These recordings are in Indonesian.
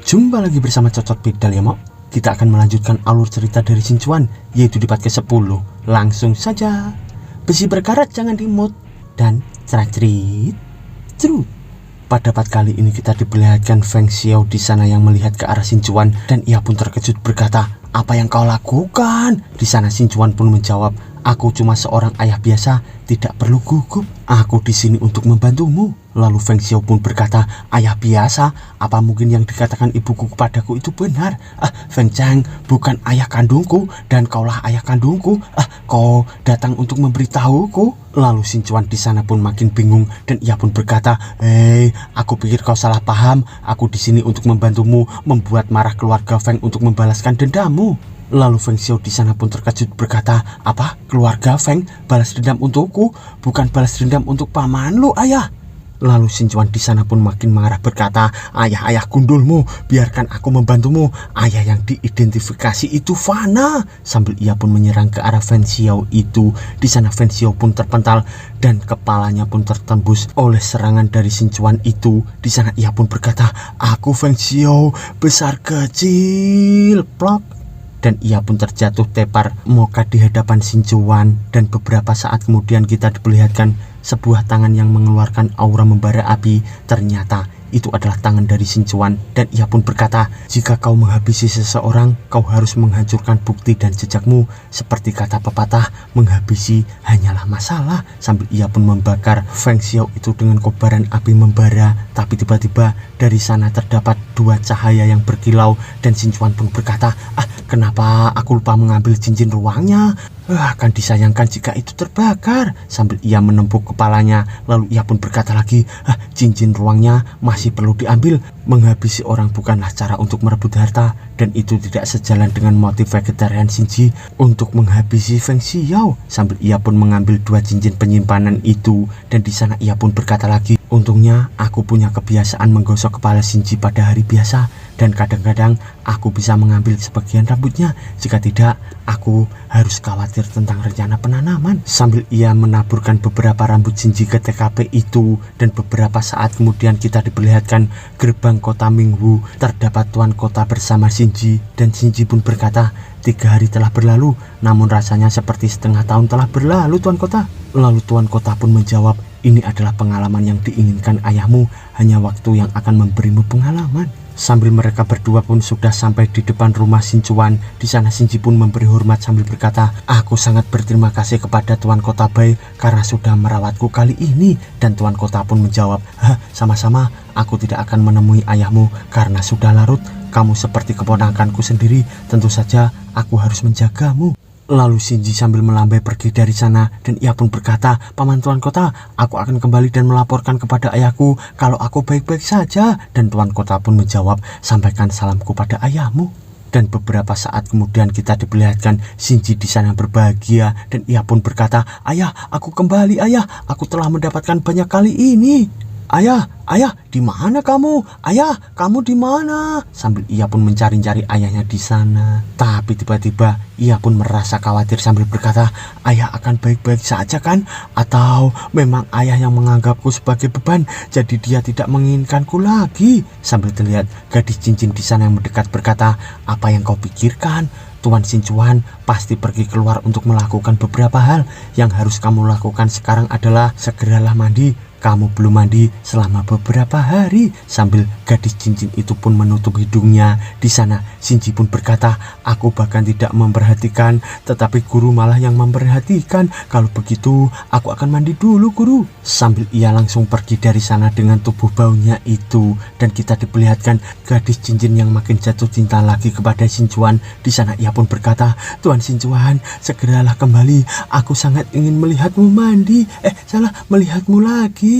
Jumpa lagi bersama Cocot Bidal ya Mok. Kita akan melanjutkan alur cerita dari Xinchuan, yaitu di part ke-10. Langsung saja. Besi berkarat jangan dimut. Dan cerit cerut. Pada part kali ini kita diperlihatkan Feng Xiao di sana yang melihat ke arah Xinchuan, dan ia pun terkejut berkata, "Apa yang kau lakukan?" Di sana Xinchuan pun menjawab, "Aku cuma seorang ayah biasa, tidak perlu gugup. Aku di sini untuk membantumu." Lalu Feng Xiao pun berkata, "Ayah biasa? Apa mungkin yang dikatakan ibuku kepadaku itu benar? Feng Cheng bukan ayah kandungku, dan kaulah ayah kandungku. Kau datang untuk memberitahuku?" Lalu Xinchuan di sana pun makin bingung, dan ia pun berkata, "Hei, aku pikir kau salah paham. Aku di sini untuk membantumu membuat marah keluarga Feng untuk membalaskan dendammu." Lalu Feng Xiao di sana pun terkejut berkata, "Apa? Keluarga Feng balas dendam untukku? Bukan balas dendam untuk paman lu, ayah." Lalu Xinchuan di sana pun makin marah berkata, "Ayah gundulmu, biarkan aku membantumu. Ayah yang diidentifikasi itu fana." Sambil ia pun menyerang ke arah Feng Xiao itu. Di sana Feng Xiao pun terpental dan kepalanya pun tertembus oleh serangan dari Xinchuan itu. Di sana ia pun berkata, "Aku Feng Xiao, besar kecil." Plok. Dan ia pun terjatuh tepar moka di hadapan Xinchuan. Dan beberapa saat kemudian kita diperlihatkan sebuah tangan yang mengeluarkan aura membara api. Ternyata itu adalah tangan dari Xinchuan, dan ia pun berkata, "Jika kau menghabisi seseorang, kau harus menghancurkan bukti dan jejakmu. Seperti kata pepatah, menghabisi hanyalah masalah." Sambil ia pun membakar Feng Xiao itu dengan kobaran api membara. Tapi tiba-tiba dari sana terdapat dua cahaya yang berkilau, dan Xinchuan pun berkata, "Kenapa aku lupa mengambil cincin ruangnya? Akan disayangkan jika itu terbakar." Sambil ia menempuk kepalanya, lalu ia pun berkata lagi, "Cincin ruangnya masih perlu diambil. Menghabisi orang bukanlah cara untuk merebut harta, dan itu tidak sejalan dengan motif vegetarian Xinji untuk menghabisi Feng Xiao." Sambil ia pun mengambil dua cincin penyimpanan itu, dan di sana ia pun berkata lagi, "Untungnya aku punya kebiasaan menggosok kepala Xinji pada hari biasa, dan kadang-kadang aku bisa mengambil sebagian rambutnya. Jika tidak, aku harus khawatir tentang rencana penanaman." Sambil ia menaburkan beberapa rambut Xinji ke TKP itu, dan beberapa saat kemudian kita diperlihatkan gerbang kota Mingwu. Terdapat tuan kota bersama Xinji, dan Xinji pun berkata, "3 hari telah berlalu, namun rasanya seperti setengah tahun telah berlalu, tuan kota." Lalu tuan kota pun menjawab, "Ini adalah pengalaman yang diinginkan ayahmu, hanya waktu yang akan memberimu pengalaman." Sambil mereka berdua pun sudah sampai di depan rumah Xinchuan. Di sana Xinji pun memberi hormat sambil berkata, "Aku sangat berterima kasih kepada Tuan Kota Bai karena sudah merawatku kali ini." Dan Tuan Kota pun menjawab, "Sama-sama, aku tidak akan menemui ayahmu karena sudah larut. Kamu seperti keponakanku sendiri, tentu saja aku harus menjagamu." Lalu Xinji sambil melambai pergi dari sana, dan ia pun berkata, "Paman Tuan Kota, aku akan kembali dan melaporkan kepada ayahku kalau aku baik-baik saja." Dan Tuan Kota pun menjawab, "Sampaikan salamku pada ayahmu." Dan beberapa saat kemudian kita diperlihatkan Xinji di sana berbahagia, dan ia pun berkata, "Ayah, aku kembali, ayah. Aku telah mendapatkan banyak kali ini." Ayah, di mana kamu? Ayah, kamu di mana?" Sambil ia pun mencari-cari ayahnya di sana. Tapi tiba-tiba ia pun merasa khawatir sambil berkata, "Ayah akan baik-baik saja kan? Atau memang ayah yang menganggapku sebagai beban, jadi dia tidak menginginkanku lagi?" Sambil terlihat gadis cincin di sana yang mendekat berkata, "Apa yang kau pikirkan? Tuan Xinchuan pasti pergi keluar untuk melakukan beberapa hal. Yang harus kamu lakukan sekarang adalah segeralah mandi. Kamu belum mandi selama beberapa hari." Sambil gadis cincin itu pun menutup hidungnya. Di sana Xinji pun berkata, "Aku bahkan tidak memperhatikan, tetapi guru malah yang memperhatikan. Kalau begitu aku akan mandi dulu, guru." Sambil ia langsung pergi dari sana dengan tubuh baunya itu, dan kita diperlihatkan gadis cincin yang makin jatuh cinta lagi kepada Xinchuan. Di sana ia pun berkata, "Tuan Xinchuan, segeralah kembali. Aku sangat ingin melihatmu mandi. Melihatmu lagi."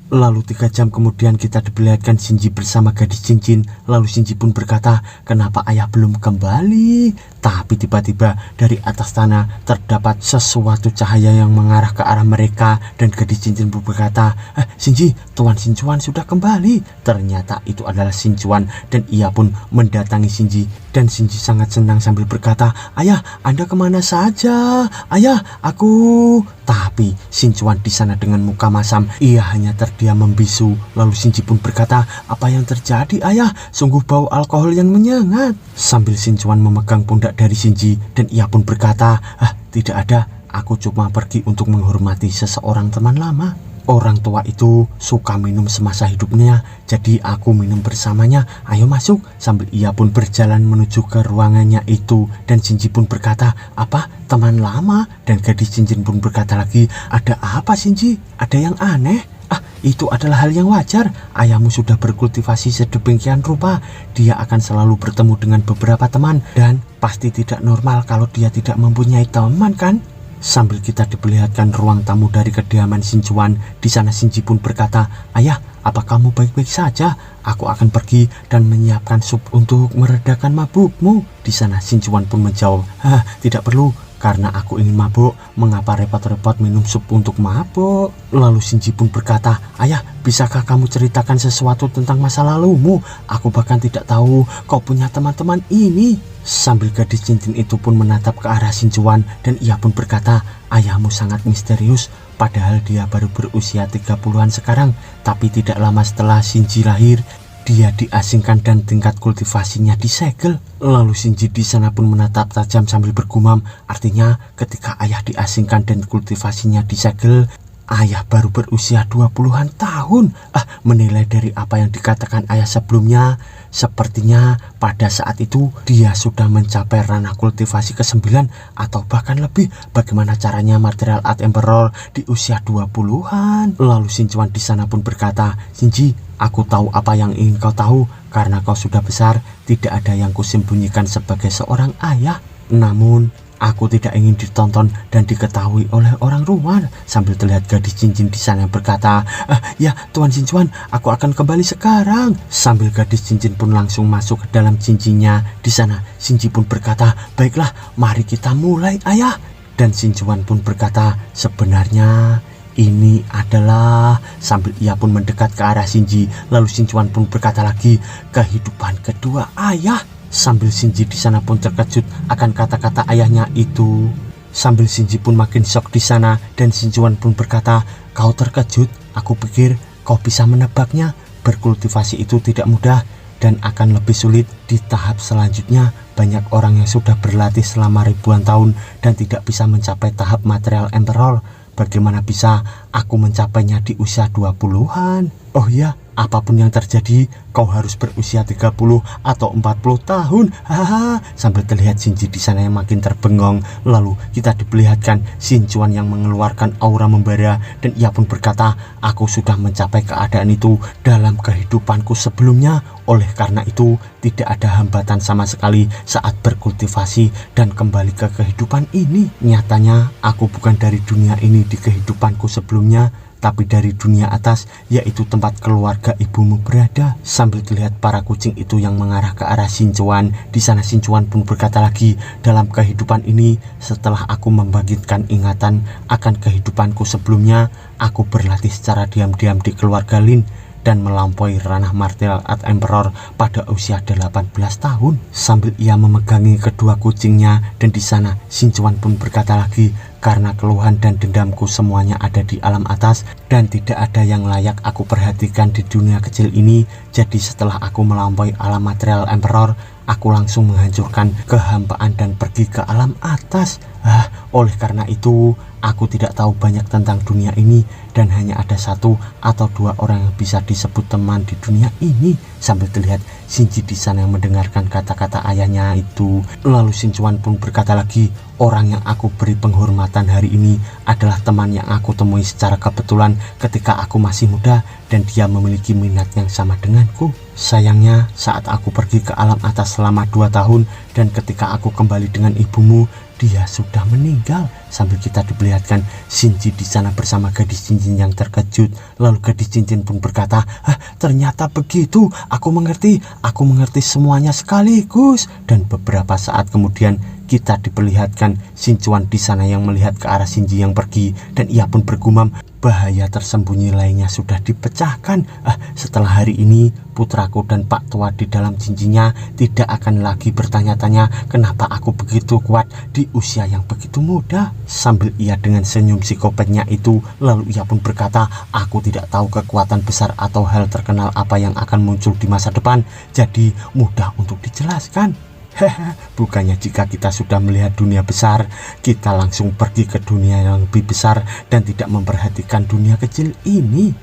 Lalu 3 jam kemudian kita diperlihatkan Xinji bersama gadis cincin. Lalu Xinji pun berkata, "Kenapa ayah belum kembali?" Tapi tiba-tiba dari atas tanah terdapat sesuatu cahaya yang mengarah ke arah mereka, dan gadis cincin pun berkata, "Xinji, Tuan Xinchuan sudah kembali." Ternyata itu adalah Xinchuan, dan ia pun mendatangi Xinji. Dan Xinji sangat senang sambil berkata, "Ayah, Anda kemana saja? Ayah, aku..." Tapi Xinchuan di sana dengan muka masam, ia hanya dia membisu. Lalu Shinji pun berkata, "Apa yang terjadi ayah? Sungguh bau alkohol yang menyengat." Sambil Shinjuan memegang pundak dari Shinji dan ia pun berkata, "Tidak ada, aku cuma pergi untuk menghormati seseorang teman lama. Orang tua itu suka minum semasa hidupnya, jadi aku minum bersamanya. Ayo masuk." Sambil ia pun berjalan menuju ke ruangannya itu. Dan Shinji pun berkata, "Apa? Teman lama?" Dan gadis cincin pun berkata lagi, "Ada apa Shinji? Ada yang aneh?" Itu adalah hal yang wajar. Ayahmu sudah berkultivasi sedemikian rupa. Dia akan selalu bertemu dengan beberapa teman. Dan pasti tidak normal kalau dia tidak mempunyai teman, kan? Sambil kita diperlihatkan ruang tamu dari kediaman Shinjuan. Di sana Shinji pun berkata, "Ayah, apa kamu baik-baik saja? Aku akan pergi dan menyiapkan sup untuk meredakan mabukmu." Di sana Shinjuan pun menjawab, "Tidak perlu. Karena aku ingin mabuk, mengapa repot-repot minum sup untuk mabuk?" Lalu Shinji pun berkata, "Ayah, bisakah kamu ceritakan sesuatu tentang masa lalumu? Aku bahkan tidak tahu kau punya teman-teman ini." Sambil gadis cincin itu pun menatap ke arah Shinjuan dan ia pun berkata, "Ayahmu sangat misterius, padahal dia baru berusia 30-an sekarang. Tapi tidak lama setelah Shinji lahir, dia diasingkan dan tingkat kultivasinya disegel." Lalu Shinji di sana pun menatap tajam sambil bergumam, artinya ketika ayah diasingkan dan kultivasinya disegel, ayah baru berusia 20-an tahun. Menilai dari apa yang dikatakan ayah sebelumnya, sepertinya pada saat itu dia sudah mencapai ranah kultivasi ke-9 atau bahkan lebih. Bagaimana caranya Material Art Emperor di usia 20-an? Lalu Shinjuan di sana pun berkata, "Shinji, aku tahu apa yang ingin kau tahu. Karena kau sudah besar, tidak ada yang kusembunyikan sebagai seorang ayah. Namun aku tidak ingin ditonton dan diketahui oleh orang luar." Sambil terlihat gadis cincin di sana berkata, "Ya, Tuan Shinjuan, aku akan kembali sekarang." Sambil gadis cincin pun langsung masuk ke dalam cincinnya. Di sana Shinji pun berkata, "Baiklah, mari kita mulai, ayah." Dan Shinjuan pun berkata, "Sebenarnya ini adalah..." Sambil ia pun mendekat ke arah Shinji. Lalu Shinjuan pun berkata lagi, "Kehidupan kedua ayah." Sambil Shinji di sana pun terkejut akan kata-kata ayahnya itu. Sambil Shinji pun makin shock di sana dan Shinjuan pun berkata, "Kau terkejut? Aku pikir kau bisa menebaknya. Berkultivasi itu tidak mudah dan akan lebih sulit di tahap selanjutnya. Banyak orang yang sudah berlatih selama ribuan tahun dan tidak bisa mencapai tahap Material Emperor. Bagaimana bisa aku mencapainya di usia 20-an? Oh iya, apapun yang terjadi, kau harus berusia 30 atau 40 tahun. Hahaha." Sambil terlihat Shinji di sana yang makin terbengong. Lalu kita diperlihatkan Shinjuan yang mengeluarkan aura membara dan ia pun berkata, "Aku sudah mencapai keadaan itu dalam kehidupanku sebelumnya. Oleh karena itu, tidak ada hambatan sama sekali saat berkultivasi dan kembali ke kehidupan ini. Nyatanya, aku bukan dari dunia ini di kehidupanku sebelumnya, tapi dari dunia atas, yaitu tempat keluarga ibumu berada." Sambil terlihat para kucing itu yang mengarah ke arah Shinjuan. Di sana Shinjuan pun berkata lagi, "Dalam kehidupan ini, setelah aku membangkitkan ingatan akan kehidupanku sebelumnya, aku berlatih secara diam-diam di keluarga Lin dan melampaui ranah Material Art Emperor pada usia 18 tahun. Sambil ia memegangi kedua kucingnya dan di sana Shinjuan pun berkata lagi, "Karena keluhan dan dendamku semuanya ada di alam atas dan tidak ada yang layak aku perhatikan di dunia kecil ini. Jadi setelah aku melampaui alam Material Emperor, aku langsung menghancurkan kehampaan dan pergi ke alam atas. Oleh karena itu, aku tidak tahu banyak tentang dunia ini dan hanya ada 1 atau 2 orang yang bisa disebut teman di dunia ini." Sambil terlihat Shinji di sana yang mendengarkan kata-kata ayahnya itu. Lalu Shinjuan pun berkata lagi, "Orang yang aku beri penghormatan hari ini adalah teman yang aku temui secara kebetulan ketika aku masih muda dan dia memiliki minat yang sama denganku. Sayangnya saat aku pergi ke alam atas selama 2 tahun dan ketika aku kembali dengan ibumu, dia sudah meninggal." Sambil kita diperlihatkan Shinji di sana bersama gadis cincin yang terkejut. Lalu gadis cincin pun berkata, "Ternyata begitu. Aku mengerti semuanya sekaligus." Dan beberapa saat kemudian kita diperlihatkan Shinjuan di sana yang melihat ke arah Shinji yang pergi dan ia pun bergumam, bahaya tersembunyi lainnya sudah dipecahkan. Setelah hari ini, putraku dan Pak Tua di dalam cincinnya tidak akan lagi bertanya-tanya kenapa aku begitu kuat di usia yang begitu muda. Sambil ia dengan senyum psikopatnya itu, lalu ia pun berkata, aku tidak tahu kekuatan besar atau hal terkenal apa yang akan muncul di masa depan, jadi mudah untuk dijelaskan. Bukannya jika kita sudah melihat dunia besar, kita langsung pergi ke dunia yang lebih besar dan tidak memperhatikan dunia kecil ini.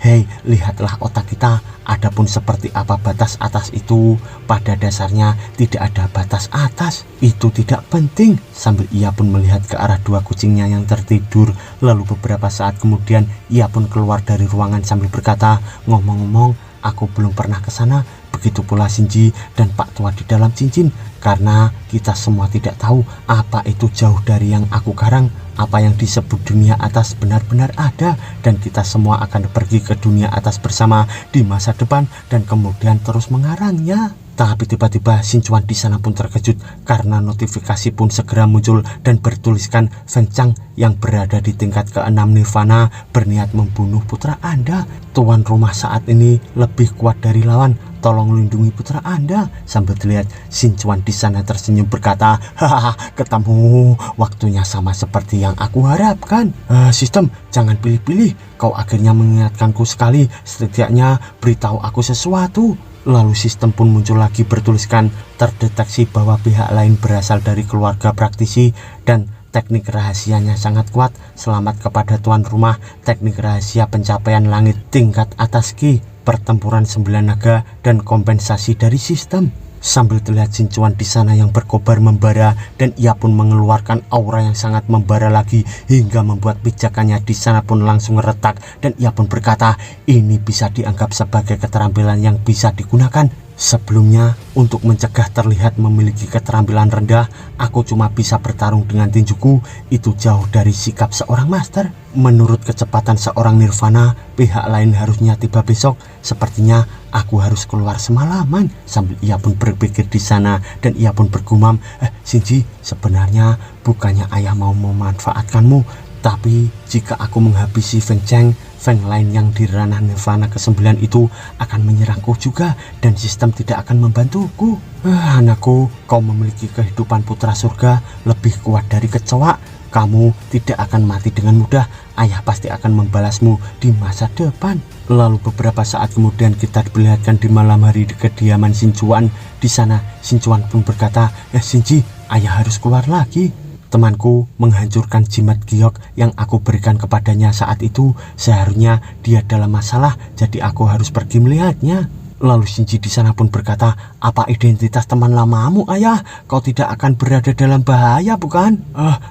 Hei, lihatlah otak kita. Adapun seperti apa batas atas itu, pada dasarnya tidak ada batas atas. Itu tidak penting. Sambil ia pun melihat ke arah dua kucingnya yang tertidur. Lalu beberapa saat kemudian ia pun keluar dari ruangan sambil berkata, ngomong-ngomong, aku belum pernah ke sana. Begitu pula Shinji dan Pak Tua di dalam cincin, karena kita semua tidak tahu apa itu jauh dari yang aku garang. Apa yang disebut dunia atas benar-benar ada, dan kita semua akan pergi ke dunia atas bersama di masa depan dan kemudian terus mengarangnya. Tapi tiba-tiba Shinchuan di sana pun terkejut karena notifikasi pun segera muncul dan bertuliskan Feng Chang yang berada di tingkat ke-6 Nirvana berniat membunuh putra Anda. Tuan rumah saat ini lebih kuat dari lawan. Tolong lindungi putra Anda. Sambil terlihat Shinchuan di sana tersenyum berkata, hahaha, ketemu, waktunya sama seperti yang aku harapkan. Sistem, jangan pilih-pilih. Kau akhirnya mengingatkanku sekali. Setidaknya beritahu aku sesuatu. Lalu sistem pun muncul lagi bertuliskan terdeteksi bahwa pihak lain berasal dari keluarga praktisi dan teknik rahasianya sangat kuat. Selamat kepada tuan rumah. Teknik rahasia pencapaian langit tingkat atas Ki, pertempuran 9 naga dan kompensasi dari sistem. Sambil terlihat Shinchuan di sana yang berkobar membara, dan ia pun mengeluarkan aura yang sangat membara lagi hingga membuat pijakannya di sana pun langsung retak, dan ia pun berkata, ini bisa dianggap sebagai keterampilan yang bisa digunakan. Sebelumnya, untuk mencegah terlihat memiliki keterampilan rendah, aku cuma bisa bertarung dengan tinjuku. Itu jauh dari sikap seorang master. Menurut kecepatan seorang Nirvana, pihak lain harusnya tiba besok. Sepertinya aku harus keluar semalaman. Sambil ia pun berpikir di sana, dan ia pun bergumam, Shinji, sebenarnya bukannya ayah mau memanfaatkanmu, tapi jika aku menghabisi Feng Chang, Feng lain yang di ranah Nirvana ke-9 itu akan menyerangku juga, dan sistem tidak akan membantuku. Anakku, kau memiliki kehidupan putra surga lebih kuat dari kecoa. Kamu tidak akan mati dengan mudah. Ayah pasti akan membalasmu di masa depan. Lalu beberapa saat kemudian kita diperlihatkan di malam hari di kediaman Shinchuan. Di sana Shinchuan pun berkata, Shinji, ayah harus keluar lagi. Temanku menghancurkan jimat giok yang aku berikan kepadanya saat itu. Seharusnya dia dalam masalah, jadi aku harus pergi melihatnya. Lalu Shinji di sana pun berkata, apa identitas teman lamamu, ayah? Kau tidak akan berada dalam bahaya, bukan?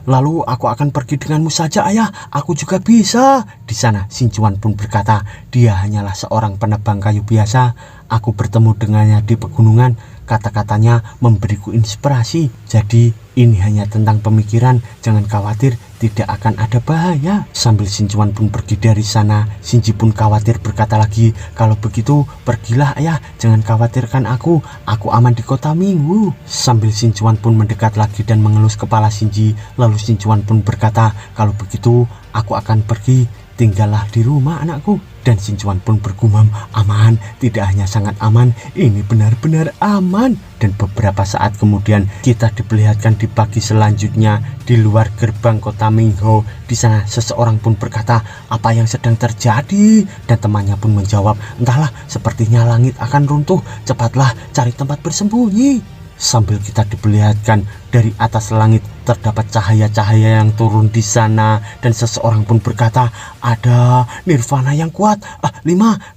Lalu aku akan pergi denganmu saja, ayah. Aku juga bisa. Di sana Shinchuan pun berkata, dia hanyalah seorang penebang kayu biasa. Aku bertemu dengannya di pegunungan. Kata-katanya memberiku inspirasi. Jadi ini hanya tentang pemikiran. Jangan khawatir, tidak akan ada bahaya. Sambil Shinchuan pun pergi dari sana, Shinji pun khawatir berkata lagi, kalau begitu pergilah ayah, jangan khawatirkan aku aman di kota Minggu. Sambil Shinchuan pun mendekat lagi dan mengelus kepala Shinji. Lalu Shinchuan pun berkata, kalau begitu aku akan pergi, tinggallah di rumah anakku. Dan Shinchuan pun bergumam, aman, tidak hanya sangat aman, ini benar-benar aman. Dan beberapa saat kemudian kita diperlihatkan di pagi selanjutnya di luar gerbang kota Mingho. Di sana seseorang pun berkata, apa yang sedang terjadi? Dan temannya pun menjawab, entahlah, sepertinya langit akan runtuh, cepatlah cari tempat bersembunyi. Sambil kita diperlihatkan dari atas langit terdapat cahaya-cahaya yang turun di sana, dan seseorang pun berkata, ada Nirvana yang kuat. 5,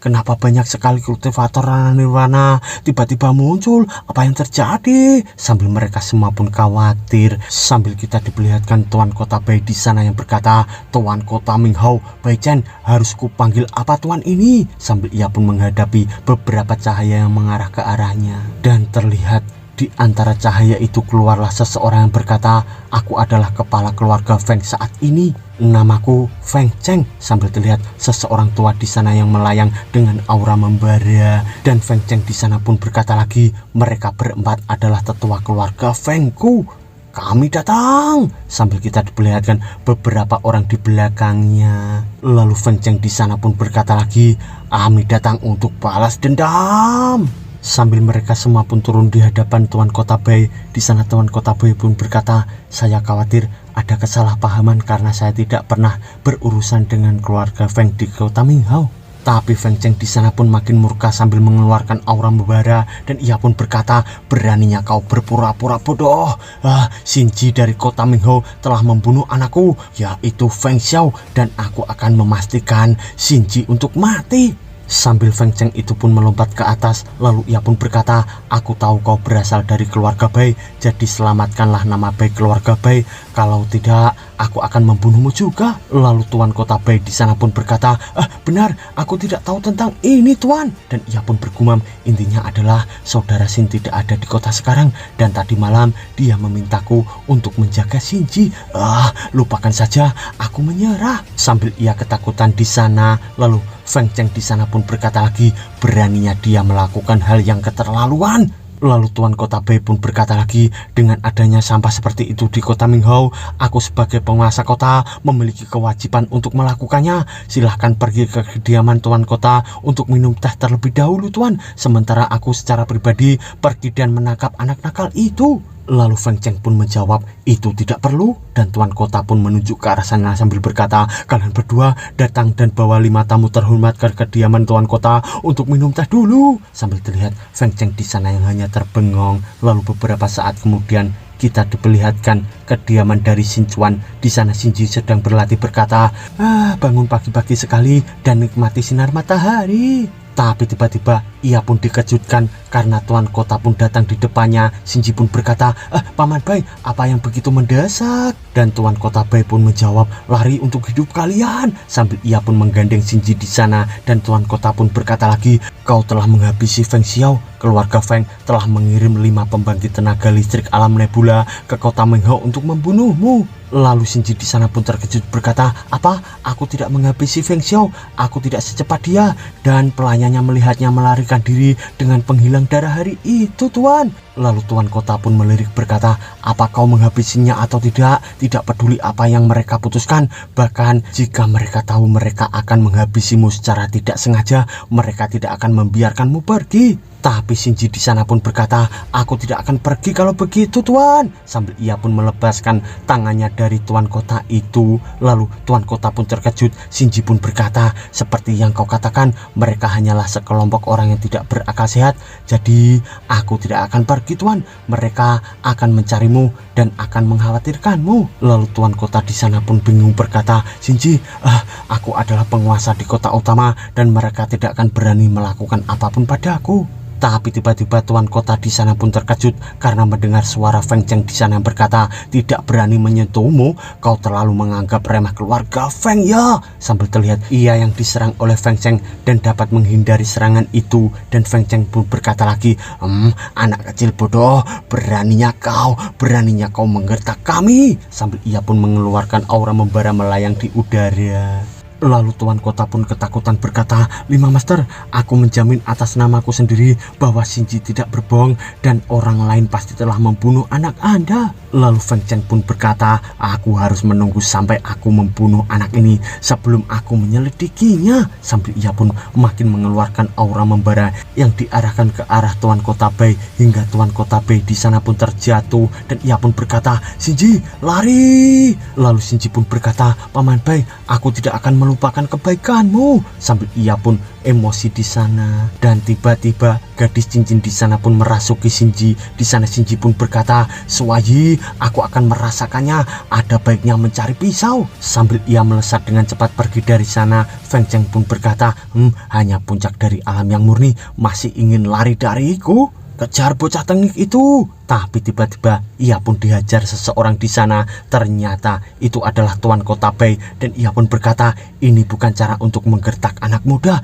kenapa banyak sekali kultivator Nirvana tiba-tiba muncul? Apa yang terjadi? Sambil mereka semua pun khawatir. Sambil kita diperlihatkan Tuan Kota Bai di sana yang berkata, Tuan Kota Mingho, Bai Chen, harus kupanggil apa Tuan ini? Sambil ia pun menghadapi beberapa cahaya yang mengarah ke arahnya, dan terlihat di antara cahaya itu keluarlah seseorang yang berkata, aku adalah kepala keluarga Feng saat ini. Namaku Feng Cheng. Sambil terlihat seseorang tua di sana yang melayang dengan aura membara, dan Feng Cheng di sana pun berkata lagi, mereka berempat adalah tetua keluarga Fengku. kami datang, sambil kita diperlihatkan beberapa orang di belakangnya. Lalu Feng Cheng di sana pun berkata lagi, kami datang untuk balas dendam. Sambil mereka semua pun turun di hadapan Tuan Kota Bai. Di sana Tuan Kota Bai pun berkata, saya khawatir ada kesalahpahaman karena saya tidak pernah berurusan dengan keluarga Feng di kota Minghao. Tapi Feng Cheng di sana pun makin murka sambil mengeluarkan aura membara, dan ia pun berkata, beraninya kau berpura-pura bodoh. Xinji dari kota Minghao telah membunuh anakku, yaitu Feng Xiao, dan aku akan memastikan Xinji untuk mati. Sambil Feng Cheng itu pun melompat ke atas, lalu ia pun berkata, aku tahu kau berasal dari keluarga Bai, jadi selamatkanlah nama baik keluarga Bai, kalau tidak aku akan membunuhmu juga. Lalu Tuan Kota Bai di sana pun berkata, benar, aku tidak tahu tentang ini Tuan. Dan ia pun bergumam, intinya adalah saudara Xin tidak ada di kota sekarang, dan tadi malam dia memintaku untuk menjaga Xinji. Lupakan saja, aku menyerah. Sambil ia ketakutan di sana, lalu Feng Cheng di sana pun berkata lagi, beraninya dia melakukan hal yang keterlaluan. Lalu Tuan Kota Bai pun berkata lagi, dengan adanya sampah seperti itu di kota Minghao, aku sebagai penguasa kota memiliki kewajiban untuk melakukannya. Silahkan pergi ke kediaman Tuan Kota untuk minum teh terlebih dahulu Tuan, sementara aku secara pribadi pergi dan menangkap anak nakal itu. Lalu Feng Cheng pun menjawab, itu tidak perlu, dan Tuan Kota pun menunjuk ke arah sana sambil berkata, kalian berdua datang dan bawa 5 tamu terhormat ke kediaman Tuan Kota untuk minum teh dulu. Sambil terlihat Feng Cheng di sana yang hanya terbengong. Lalu beberapa saat kemudian kita diperlihatkan kediaman dari Xinchuan. Di sana Xinji sedang berlatih berkata, bangun pagi-pagi sekali dan nikmati sinar matahari. Tapi tiba-tiba ia pun dikejutkan karena Tuan Kota pun datang di depannya. Xinji pun berkata, Paman Bai, apa yang begitu mendesak? Dan Tuan Kota Bai pun menjawab, lari untuk hidup kalian. Sambil ia pun menggandeng Xinji di sana, dan Tuan Kota pun berkata lagi, kau telah menghabisi Feng Xiao. Keluarga Feng telah mengirim 5 pembangkit tenaga listrik alam nebula ke kota Minghao untuk membunuhmu. Lalu Xinji di sana pun terkejut berkata, apa? Aku tidak menghabisi Feng Xiao, aku tidak secepat dia. Dan pelayannya melihatnya melarikan diri dengan penghilang darah hari itu Tuan. Lalu Tuan Kota pun melirik berkata, apa kau menghabisinya atau tidak? Tidak peduli apa yang mereka putuskan. Bahkan jika mereka tahu mereka akan menghabisimu secara tidak sengaja, mereka tidak akan membiarkanmu pergi. Tapi Xinji di sana pun berkata, aku tidak akan pergi kalau begitu Tuan. Sambil ia pun melepaskan tangannya dari Tuan Kota itu. Lalu Tuan Kota pun terkejut. Xinji pun berkata, seperti yang kau katakan, mereka hanyalah sekelompok orang yang tidak berakal sehat. Jadi aku tidak akan pergi Tuan. Mereka akan mencarimu dan akan mengkhawatirkanmu. Lalu Tuan Kota di sana pun bingung berkata, Xinji, aku adalah penguasa di kota utama dan mereka tidak akan berani melakukan apapun padaku. Tapi tiba-tiba Tuan Kota di sana pun terkejut karena mendengar suara Feng Cheng di sana berkata, tidak berani menyentuhmu, kau terlalu menganggap remeh keluarga Feng ya. Sambil terlihat ia yang diserang oleh Feng Cheng dan dapat menghindari serangan itu. Dan Feng Cheng pun berkata lagi, anak kecil bodoh, beraninya kau menggertak kami. Sambil ia pun mengeluarkan aura membara melayang di udara. Lalu Tuan Kota pun ketakutan berkata, 5 Master, aku menjamin atas namaku sendiri bahwa Xinji tidak berbohong dan orang lain pasti telah membunuh anak Anda. Lalu Feng Cheng pun berkata, aku harus menunggu sampai aku membunuh anak ini sebelum aku menyelidikinya. Sambil ia pun makin mengeluarkan aura membara yang diarahkan ke arah Tuan Kota Bai, hingga Tuan Kota Bai di sana pun terjatuh dan ia pun berkata, Xinji, lari. Lalu Xinji pun berkata, Paman Bai, aku tidak akan melupakan kebaikanmu. Sambil ia pun emosi di sana. Dan tiba-tiba gadis cincin di sana pun merasuki Xinji. Di sana Xinji pun berkata, Suayi, aku akan merasakannya. Ada baiknya mencari pisau. Sambil ia melesat dengan cepat pergi dari sana, Feng Cheng pun berkata, hanya puncak dari alam yang murni masih ingin lari dariku. Kejar bocah tengik itu. Tapi tiba-tiba ia pun dihajar seseorang di sana. Ternyata itu adalah Tuan Kota Bai, dan ia pun berkata, ini bukan cara untuk menggertak anak muda.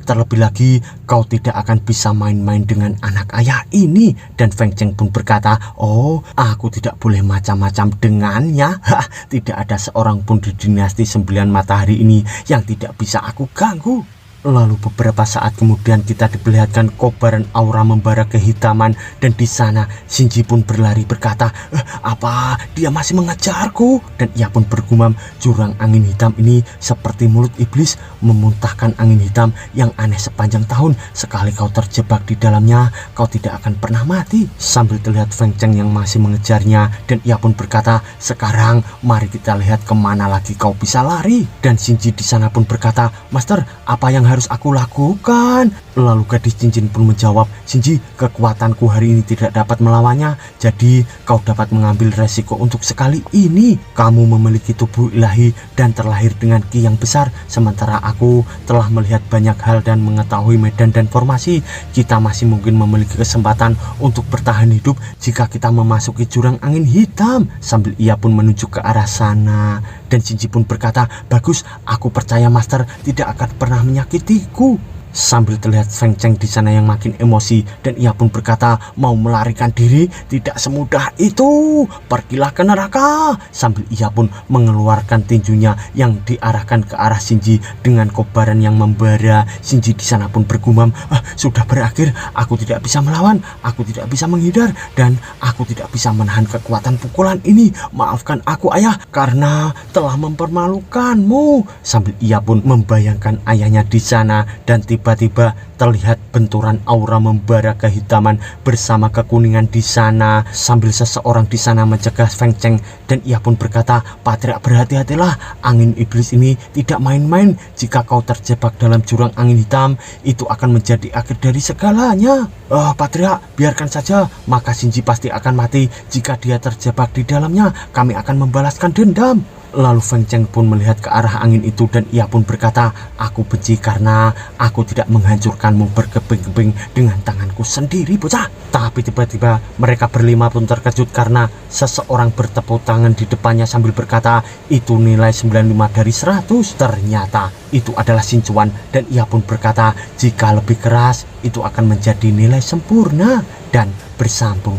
Terlebih lagi kau tidak akan bisa main-main dengan anak ayah ini. Dan Feng Cheng pun berkata, oh, aku tidak boleh macam-macam dengannya. Tidak ada seorang pun di dinasti 9 matahari ini yang tidak bisa aku ganggu. Lalu beberapa saat kemudian kita diperlihatkan kobaran aura membara kehitaman, dan di sana Shinji pun berlari berkata, apa dia masih mengejarku? Dan ia pun bergumam, jurang angin hitam ini seperti mulut iblis, memuntahkan angin hitam yang aneh sepanjang tahun. Sekali kau terjebak di dalamnya, kau tidak akan pernah mati. Sambil terlihat Feng Cheng yang masih mengejarnya, dan ia pun berkata, sekarang mari kita lihat kemana lagi kau bisa lari. Dan Shinji di sana pun berkata, Master, apa yang harus aku lakukan? Lalu gadis cincin pun menjawab, Shinji, kekuatanku hari ini tidak dapat melawannya, jadi kau dapat mengambil resiko untuk sekali ini. Kamu memiliki tubuh ilahi dan terlahir dengan ki yang besar, sementara aku telah melihat banyak hal dan mengetahui medan dan formasi. Kita masih mungkin memiliki kesempatan untuk bertahan hidup jika kita memasuki jurang angin hitam. Sambil ia pun menunjuk ke arah sana, dan Shinji pun berkata, bagus, aku percaya Master tidak akan pernah menyakitiku. Sambil terlihat Feng Cheng di sana yang makin emosi, dan ia pun berkata, mau melarikan diri tidak semudah itu, pergilah ke neraka. Sambil ia pun mengeluarkan tinjunya yang diarahkan ke arah Shinji dengan kobaran yang membara. Shinji di sana pun bergumam, sudah berakhir, aku tidak bisa melawan, aku tidak bisa menghindar, dan aku tidak bisa menahan kekuatan pukulan ini. Maafkan aku ayah karena telah mempermalukanmu. Sambil ia pun membayangkan ayahnya di sana, dan tiba-tiba terlihat benturan aura membara kehitaman bersama kekuningan di sana. Sambil seseorang di sana mencegah Feng Cheng, dan ia pun berkata, Patria, berhati-hatilah, angin iblis ini tidak main-main. Jika kau terjebak dalam jurang angin hitam, itu akan menjadi akhir dari segalanya. Patria, biarkan saja, maka Shinji pasti akan mati jika dia terjebak di dalamnya. Kami akan membalaskan dendam. Lalu Feng Cheng pun melihat ke arah angin itu, dan ia pun berkata, aku benci karena aku tidak menghancurkanmu berkeping-keping dengan tanganku sendiri, bocah. Tapi tiba-tiba mereka berlima pun terkejut karena seseorang bertepuk tangan di depannya sambil berkata, itu nilai 95 dari 100. Ternyata itu adalah Shinjuan, dan ia pun berkata, jika lebih keras itu akan menjadi nilai sempurna. Dan bersambung.